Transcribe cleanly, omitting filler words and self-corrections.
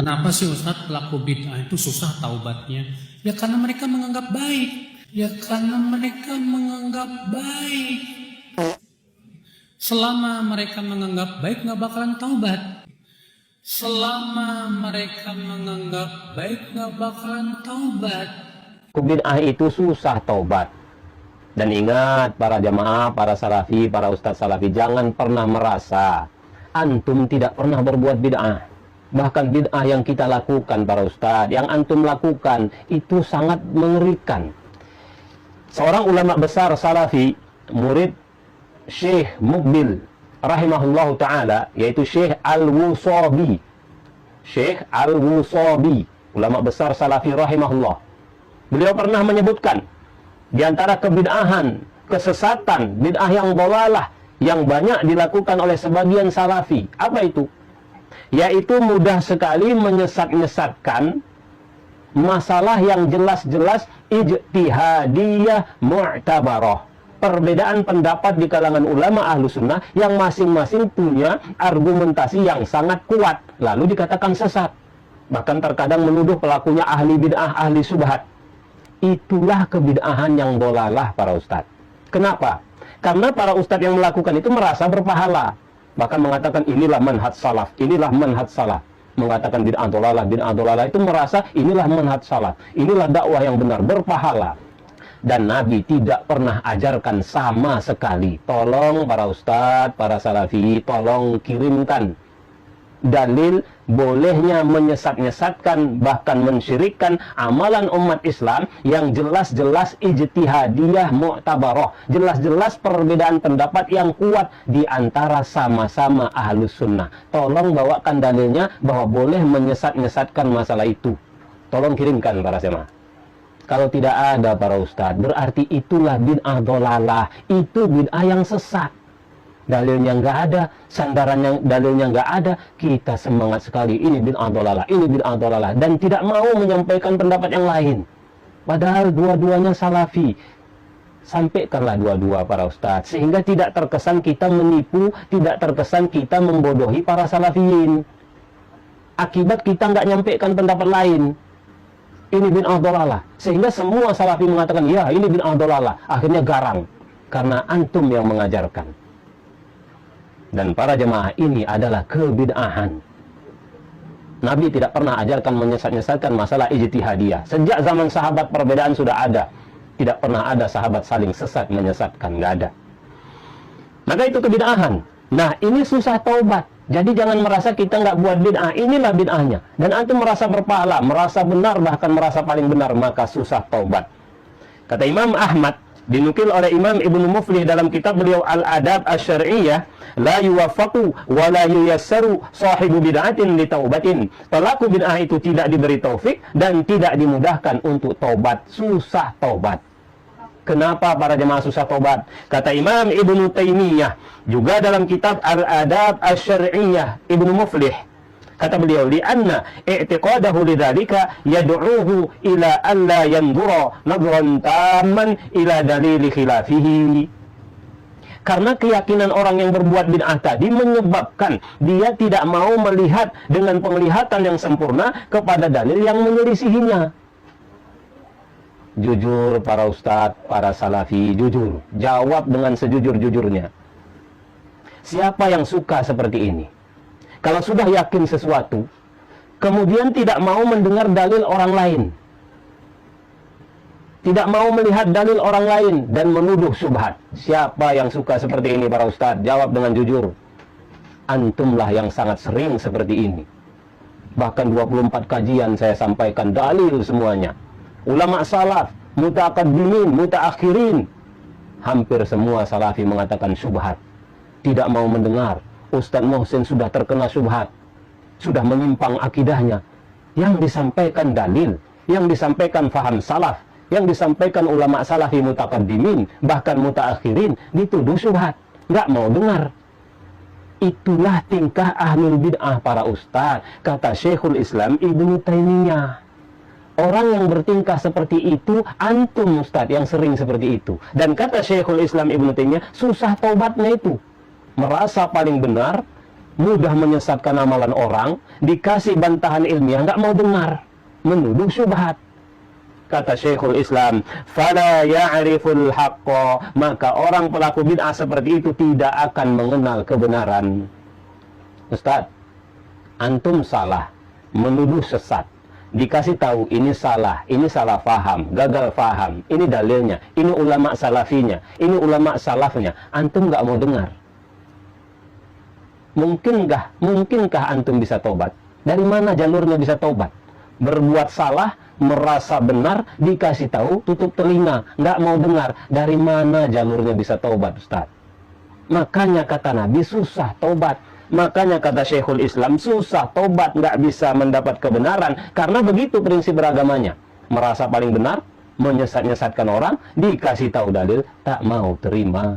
Kenapa sih Ustadz pelaku bid'ah itu susah taubatnya? Ya karena mereka menganggap baik. Selama mereka menganggap baik nggak bakalan taubat. Bid'ah itu susah taubat. Dan ingat para jamaah, para salafi, para ustadz salafi, jangan pernah merasa antum tidak pernah berbuat bid'ah. Bahkan bid'ah yang kita lakukan para ustadz, yang antum lakukan itu sangat mengerikan. Seorang ulama besar salafi, murid Syekh Muqbil rahimahullahu ta'ala, yaitu Syekh Al-Wusabi. Syekh Al-Wusabi, ulama besar salafi rahimahullah. Beliau pernah menyebutkan di antara kebid'ahan, kesesatan, bid'ah yang dhalalah yang banyak dilakukan oleh sebagian salafi. Apa itu? Yaitu mudah sekali menyesat-nyesatkan masalah yang jelas-jelas ijtihadiyah mu'tabarah. Perbedaan pendapat di kalangan ulama ahlu sunnah yang masing-masing punya argumentasi yang sangat kuat, lalu dikatakan sesat. Bahkan terkadang menuduh pelakunya ahli bid'ah, ahli subhat. Itulah kebid'ahan yang dhalalah para ustadz. Kenapa? Karena para ustadz yang melakukan itu merasa berpahala. Bahkan mengatakan inilah manhaj salaf, inilah manhaj salaf. Mengatakan bid'ah dhalalah itu merasa inilah manhaj salaf, inilah dakwah yang benar, berpahala. Dan Nabi tidak pernah ajarkan sama sekali. Tolong para ustadz, para salafi, tolong kirimkan dalil bolehnya menyesat-nyesatkan, bahkan mensyirikkan amalan umat Islam yang jelas-jelas ijtihadiyah mu'tabarah, jelas-jelas perbedaan pendapat yang kuat di antara sama-sama ahlus sunnah. Tolong bawakan dalilnya bahwa boleh menyesat-nyesatkan masalah itu. Tolong kirimkan para jemaah. Kalau tidak ada para ustadz, berarti itulah bid'ah dhalalah, itu bid'ah yang sesat. Dalilnya nggak ada, sandarannya dalilnya nggak ada, kita semangat sekali ini bid'ah dhalalah, dan tidak mau menyampaikan pendapat yang lain. Padahal dua-duanya salafi. Sampaikanlah dua-dua para ustadz, sehingga tidak terkesan kita menipu, tidak terkesan kita membodohi para salafiyin. Akibat kita nggak nyampaikan pendapat lain. Ini bid'ah dhalalah, sehingga semua salafi mengatakan ya ini bid'ah dhalalah, akhirnya garang karena antum yang mengajarkan. Dan para jemaah, ini adalah kebid'ahan. Nabi tidak pernah ajarkan menyesat-nyesatkan masalah ijtihadiyah. Sejak zaman sahabat perbedaan sudah ada. Tidak pernah ada sahabat saling sesat menyesatkan, nggak ada. Maka itu kebid'ahan. Nah, ini susah taubat. Jadi jangan merasa kita nggak buat bid'ah. Inilah bid'ahnya. Dan antum merasa berpahala, merasa benar, bahkan merasa paling benar, maka susah taubat. Kata Imam Ahmad, dinukil oleh Imam Ibnu Muflih dalam kitab beliau Al-Adab Asy-Syar'iyyah, la yuwaffaqu wa la yuyassaru sahibu bid'atin li taubatin. Pelaku bid'ah itu tidak diberi taufik dan tidak dimudahkan untuk taubat, susah taubat. Kenapa para jemaah susah taubat? Kata Imam Ibnu Taimiyah juga dalam kitab Al-Adab Asy-Syar'iyyah, Ibnu Muflih, kata beliau, li'anna i'tiqadahu lidzalika yad'uhu ila alla yanzura nadhran tamman ila dalil khilafihi. Karena keyakinan orang yang berbuat bid'ah tadi menyebabkan dia tidak mau melihat dengan penglihatan yang sempurna kepada dalil yang menyelisihinya. Jujur para ustadz, para salafi, jujur. Jawab dengan sejujur-jujurnya. Siapa yang suka seperti ini? Kalau sudah yakin sesuatu, kemudian tidak mau mendengar dalil orang lain, tidak mau melihat dalil orang lain, dan menuduh syubhat. Siapa yang suka seperti ini para ustadz? Jawab dengan jujur. Antumlah yang sangat sering seperti ini. Bahkan 24 kajian saya sampaikan dalil semuanya. Ulama salaf, mutaqaddimin, mutaakhirin, hampir semua salafi mengatakan syubhat. Tidak mau mendengar. Ustadz Muhsin sudah terkena syubhat, sudah menyimpang akidahnya. Yang disampaikan dalil, yang disampaikan faham salaf, yang disampaikan ulama salafi mutaqaddimin, bahkan mutaakhirin, dituduh syubhat, nggak mau dengar. Itulah tingkah ahlul bid'ah para ustadz, kata Syekhul Islam Ibnu Taimiyah. Orang yang bertingkah seperti itu, antum ustadz yang sering seperti itu. Dan kata Syekhul Islam Ibnu Taimiyah, susah taubatnya itu. Merasa paling benar, mudah menyesatkan amalan orang, dikasih bantahan ilmiah nggak mau dengar, menuduh syubhat. Kata Syekhul Islam, fala ya'riful haqqa, maka orang pelaku bid'ah seperti itu tidak akan mengenal kebenaran. Ustaz, antum salah, menuduh sesat, dikasih tahu ini salah faham, gagal faham, ini dalilnya, ini ulama salafinya, ini ulama salafnya, antum nggak mau dengar. Mungkinkah antum bisa tobat? Dari mana jalurnya bisa tobat? Berbuat salah, merasa benar, dikasih tahu, tutup telinga, nggak mau dengar. Dari mana jalurnya bisa tobat, Ustaz? Makanya kata Nabi, susah tobat. Makanya kata Syekhul Islam, susah tobat, nggak bisa mendapat kebenaran. Karena begitu prinsip beragamanya. Merasa paling benar, menyesat-nyesatkan orang, dikasih tahu dalil, tak mau terima.